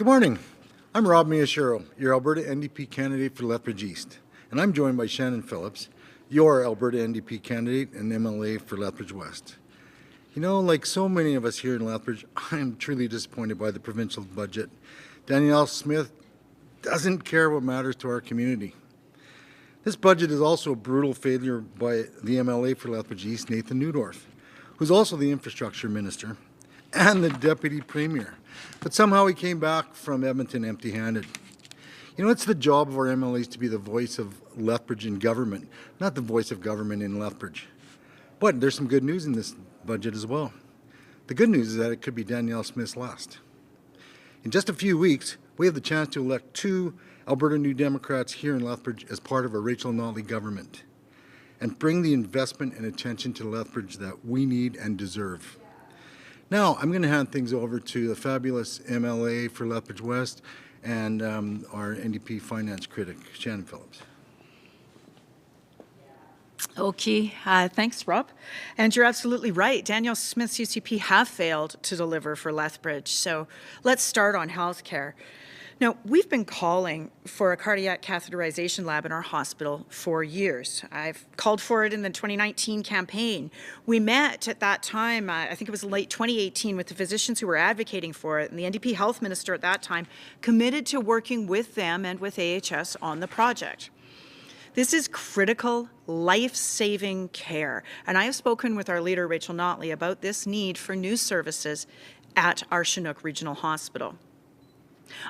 Good morning. I'm Rob Miyashiro, your Alberta NDP candidate for Lethbridge-East, and I'm joined by Shannon Phillips, your Alberta NDP candidate and MLA for Lethbridge-West. You know, like so many of us here in Lethbridge, I'm truly disappointed by the provincial budget. Danielle Smith doesn't care what matters to our community. This budget is also a brutal failure by the MLA for Lethbridge-East, Nathan Neudorf, who's also the infrastructure minister and the deputy premier. But somehow he came back from Edmonton empty-handed. You know, it's the job of our MLAs to be the voice of Lethbridge in government, not the voice of government in Lethbridge. But there's some good news in this budget as well. The good news is that it could be Danielle Smith's last. In just a few weeks, we have the chance to elect 2 Alberta New Democrats here in Lethbridge as part of a Rachel Notley government and bring the investment and attention to Lethbridge that we need and deserve. Now, I'm going to hand things over to the fabulous MLA for Lethbridge-West and our NDP finance critic, Shannon Phillips. Okay, thanks, Rob. And you're absolutely right. Danielle Smith's UCP have failed to deliver for Lethbridge. So let's start on healthcare. Now, we've been calling for a cardiac catheterization lab in our hospital for years. I've called for it in the 2019 campaign. We met at that time, I think it was late 2018, with the physicians who were advocating for it, and the NDP health minister at that time committed to working with them and with AHS on the project. This is critical, life-saving care, and I have spoken with our leader, Rachel Notley, about this need for new services at our Chinook Regional Hospital.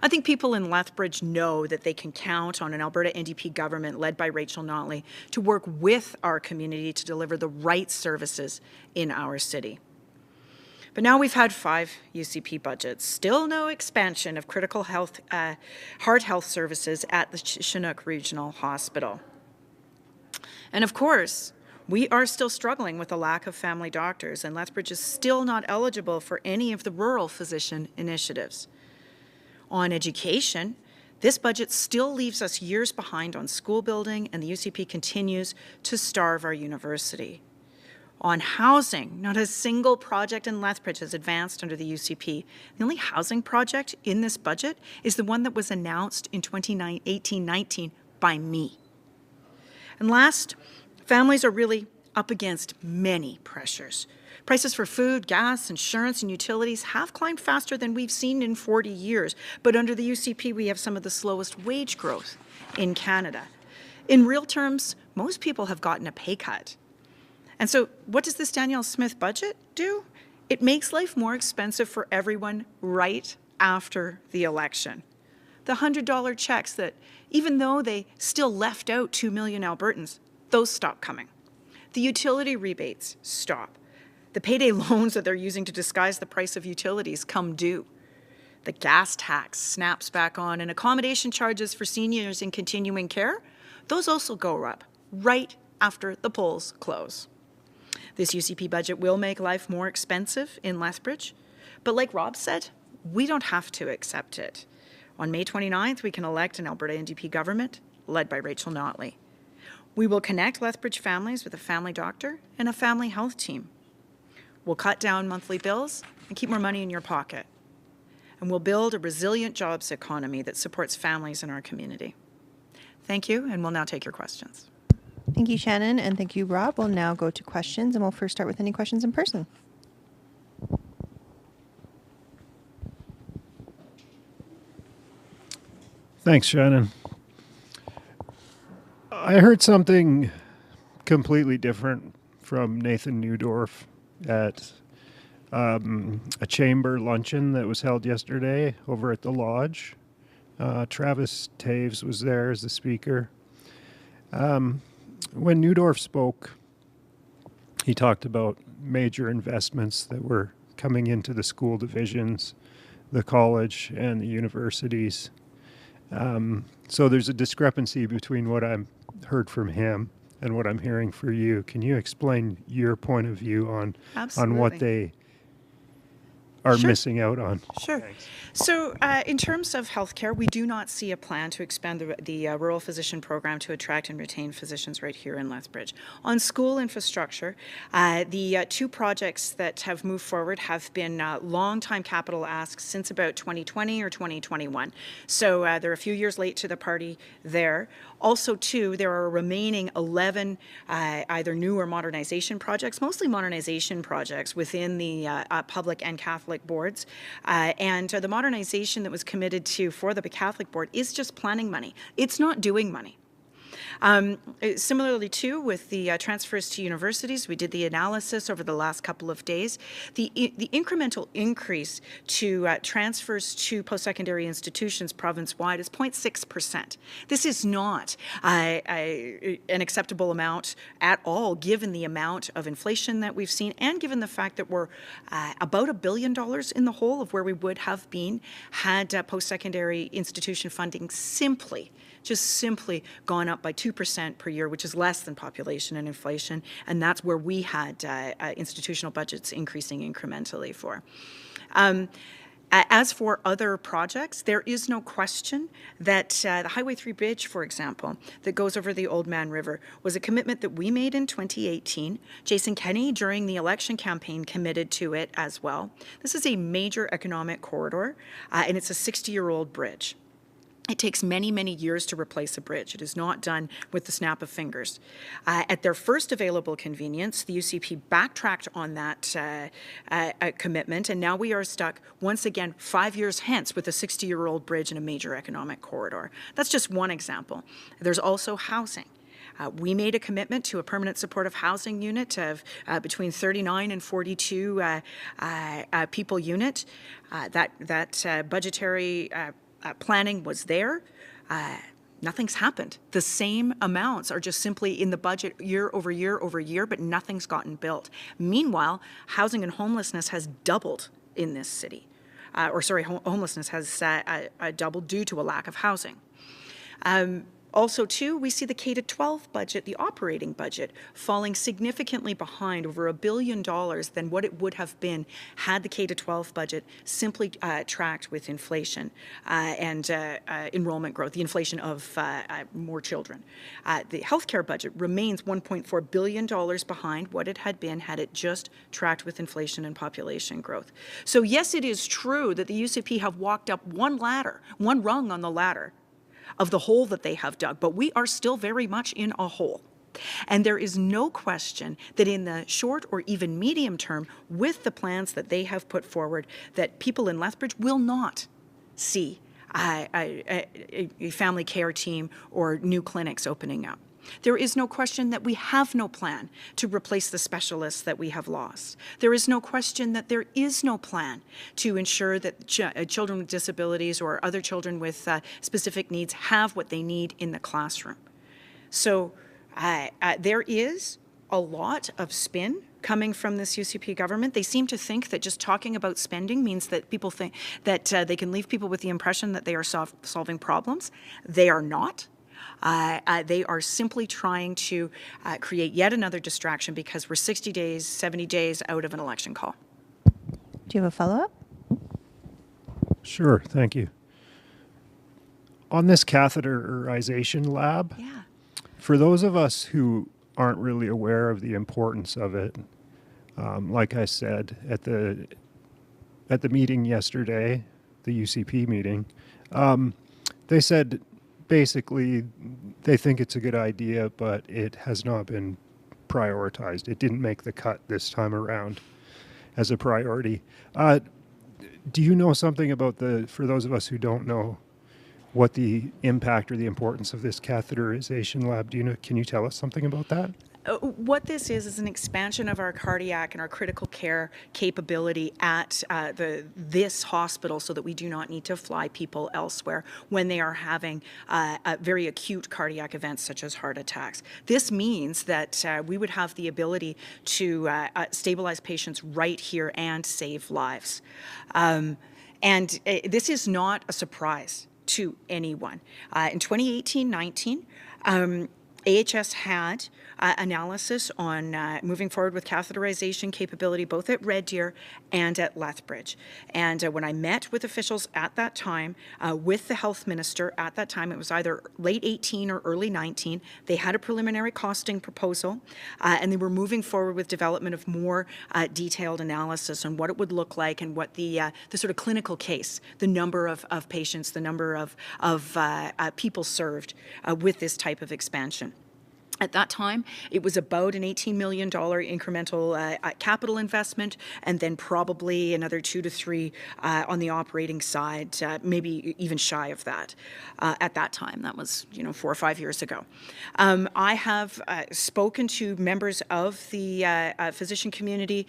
I think people in Lethbridge know that they can count on an Alberta NDP government led by Rachel Notley to work with our community to deliver the right services in our city. But now we've had 5 UCP budgets, still no expansion of critical health, heart health services at the Chinook Regional Hospital. And of course, we are still struggling with the lack of family doctors, and Lethbridge is still not eligible for any of the rural physician initiatives. On education, this budget still leaves us years behind on school building, and the UCP continues to starve our university. On housing, not a single project in Lethbridge has advanced under the UCP. The only housing project in this budget is the one that was announced in 2018-19 by me. And last, families are really up against many pressures. Prices for food, gas, insurance, and utilities have climbed faster than we've seen in 40 years, but under the UCP, we have some of the slowest wage growth in Canada. In real terms, most people have gotten a pay cut. And so what does this Danielle Smith budget do? It makes life more expensive for everyone right after the election. The $100 checks that, even though they still left out 2 million Albertans, those stop coming. The utility rebates stop. The payday loans that they're using to disguise the price of utilities come due. The gas tax snaps back on, and accommodation charges for seniors in continuing care, those also go up right after the polls close. This UCP budget will make life more expensive in Lethbridge, but like Rob said, we don't have to accept it. On May 29th, we can elect an Alberta NDP government led by Rachel Notley. We will connect Lethbridge families with a family doctor and a family health team. We'll cut down monthly bills and keep more money in your pocket. And we'll build a resilient jobs economy that supports families in our community. Thank you, and we'll now take your questions. Thank you, Shannon, and thank you, Rob. We'll now go to questions, and we'll first start with any questions in person. Thanks, Shannon. I heard something completely different from Nathan Neudorf at a chamber luncheon that was held yesterday over at the Lodge. Travis Taves was there as the speaker. When Neudorf spoke, he talked about major investments that were coming into the school divisions, the college, and the universities. So there's a discrepancy between what I've heard from him and what I'm hearing for you. Can you explain your point of view on what they are Sure. missing out on. Sure. Thanks. So, in terms of healthcare, we do not see a plan to expand the rural physician program to attract and retain physicians right here in Lethbridge. On school infrastructure, the two projects that have moved forward have been long-time capital asks since about 2020 or 2021. So they're a few years late to the party there. Also, too, there are remaining 11 either new or modernization projects, mostly modernization projects within the public and Catholic boards. And the modernization that was committed to for the Catholic board is just planning money. It's not doing money. Similarly, too, with the transfers to universities, we did the analysis over the last couple of days. The incremental increase to transfers to post-secondary institutions province-wide is 0.6%. This is not an acceptable amount at all, given the amount of inflation that we've seen and given the fact that we're about $1 billion in the hole of where we would have been had post-secondary institution funding simply gone up by 2% per year, which is less than population and inflation, and that's where we had institutional budgets increasing incrementally for. As for other projects, there is no question that the Highway 3 bridge, for example, that goes over the Old Man River, was a commitment that we made in 2018. Jason Kenney, during the election campaign, committed to it as well. This is a major economic corridor, and it's a 60-year-old bridge. It takes many, many years to replace a bridge. It is not done with the snap of fingers. At their first available convenience, the UCP backtracked on that commitment, and now we are stuck once again 5 years hence with a 60-year-old bridge in a major economic corridor. That's just one example. There's also housing. We made a commitment to a permanent supportive housing unit of between 39 and 42 people unit. That budgetary planning was there. Nothing's happened. The same amounts are just simply in the budget year over year, but nothing's gotten built. Meanwhile, housing and homelessness has doubled in this city. Homelessness has doubled due to a lack of housing. Also, too, we see the K-12 budget, the operating budget, falling significantly behind, over $1 billion than what it would have been had the K-12 budget simply tracked with inflation and enrollment growth, the inflation of more children. The healthcare budget remains $1.4 billion behind what it had been had it just tracked with inflation and population growth. So yes, it is true that the UCP have walked up one rung on the ladder of the hole that they have dug, but we are still very much in a hole. And there is no question that in the short or even medium term, with the plans that they have put forward, that people in Lethbridge will not see a family care team or new clinics opening up. There is no question that we have no plan to replace the specialists that we have lost. There is no question that there is no plan to ensure that children with disabilities or other children with specific needs have what they need in the classroom. So there is a lot of spin coming from this UCP government. They seem to think that just talking about spending means that people think that they can leave people with the impression that they are solving problems. They are not. They are simply trying to create yet another distraction because we're 60 days, 70 days out of an election call. Do you have a follow-up? Sure, thank you. On this catheterization lab, Yeah. for those of us who aren't really aware of the importance of it, like I said at the meeting yesterday, the UCP meeting, they said basically they think it's a good idea, but it has not been prioritized. It didn't make the cut this time around as a priority. Do you know something about for those of us who don't know, what the impact or the importance of this catheterization lab, can you tell us something about that? What this is an expansion of our cardiac and our critical care capability at this hospital so that we do not need to fly people elsewhere when they are having very acute cardiac events such as heart attacks. This means that we would have the ability to stabilize patients right here and save lives. And this is not a surprise to anyone. In 2018-19, AHS had analysis on moving forward with catheterization capability both at Red Deer and at Lethbridge. And when I met with officials at that time, with the health minister at that time, it was either late 18 or early 19, they had a preliminary costing proposal, and they were moving forward with development of more detailed analysis on what it would look like and what the sort of clinical case, the number of patients, the number of people served with this type of expansion. At that time, it was about an $18 million incremental capital investment, and then probably another 2 to 3 on the operating side, maybe even shy of that. At that time, that was 4 or 5 years ago. I have spoken to members of the physician community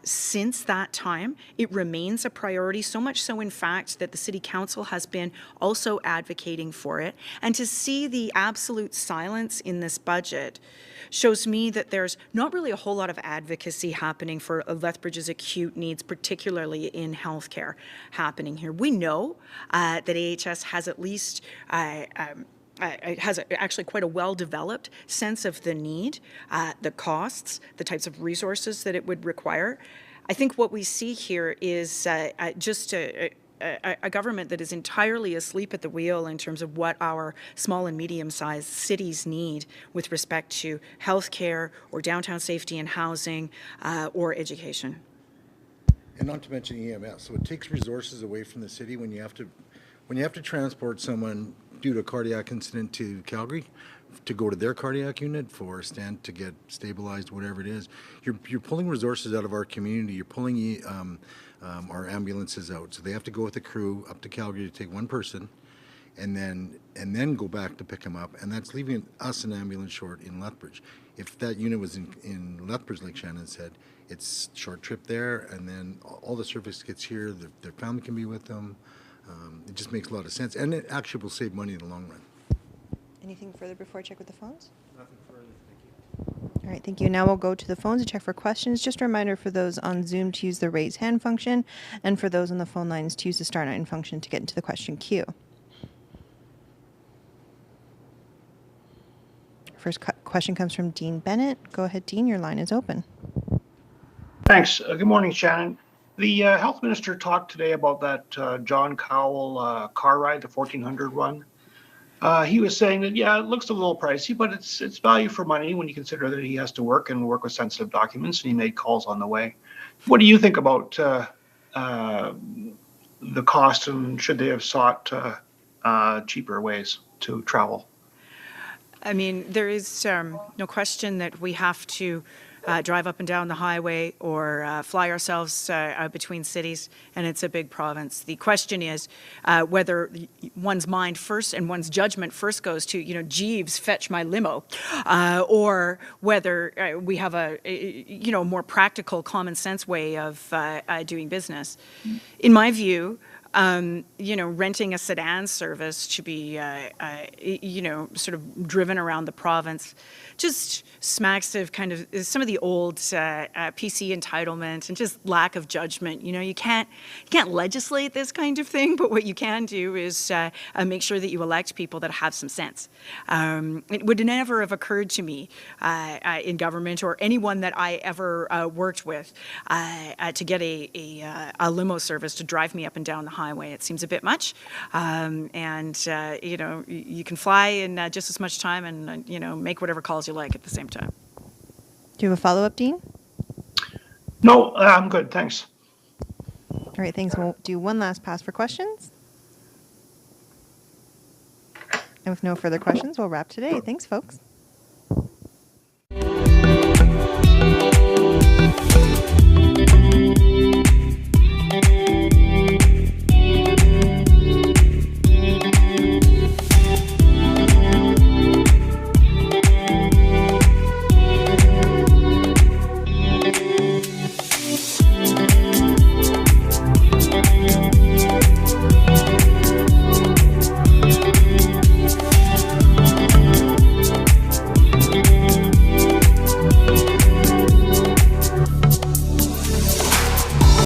since that time. It remains a priority, so much so, in fact, that the City Council has been also advocating for it. And to see the absolute silence in this budget shows me that there's not really a whole lot of advocacy happening for Lethbridge's acute needs, particularly in healthcare, happening here. We know that AHS has at least has actually quite a well-developed sense of the need, the costs, the types of resources that it would require. I think what we see here is just a government that is entirely asleep at the wheel in terms of what our small and medium-sized cities need with respect to healthcare or downtown safety and housing or education. And not to mention EMS. So it takes resources away from the city when you have to transport someone due to a cardiac incident to Calgary to go to their cardiac unit for a stent to get stabilized, whatever it is. You're pulling resources out of our community. You're pulling our ambulances out, so they have to go with a crew up to Calgary to take one person, and then go back to pick them up, and that's leaving us an ambulance short in Lethbridge. If that unit was in Lethbridge, like Shannon said, it's short trip there, and then all the service gets here. Their family can be with them. It just makes a lot of sense, and it actually will save money in the long run. Anything further before I check with the phones? Nothing further, thank you. All right, thank you. Now we'll go to the phones to check for questions. Just a reminder for those on Zoom to use the raise hand function, and for those on the phone lines to use the star 9 function to get into the question queue. First question comes from Dean Bennett. Go ahead, Dean, your line is open. Thanks. Good morning, Shannon. The health minister talked today about that John Cowell car ride, the 1400 run. He was saying that, yeah, it looks a little pricey, but it's value for money when you consider that he has to work with sensitive documents, and he made calls on the way. What do you think about the cost, and should they have sought cheaper ways to travel? I mean, there is no question that we have to drive up and down the highway or fly ourselves between cities, and it's a big province. The question is whether one's mind first and one's judgment first goes to, Jeeves, fetch my limo, or whether we have a more practical, common sense way of doing business. In my view, renting a sedan service to be, sort of driven around the province just smacks of kind of some of the old PC entitlement and just lack of judgment. You can't legislate this kind of thing, but what you can do is make sure that you elect people that have some sense. It would never have occurred to me in government or anyone that I ever worked with to get a limo service to drive me up and down the highway. It seems a bit much, and you can fly in just as much time and make whatever calls you like at the same time. Do you have a follow-up, Dean? No, I'm good, thanks. All right, thanks. We'll do one last pass for questions. And with no further questions, we'll wrap today. Thanks, folks.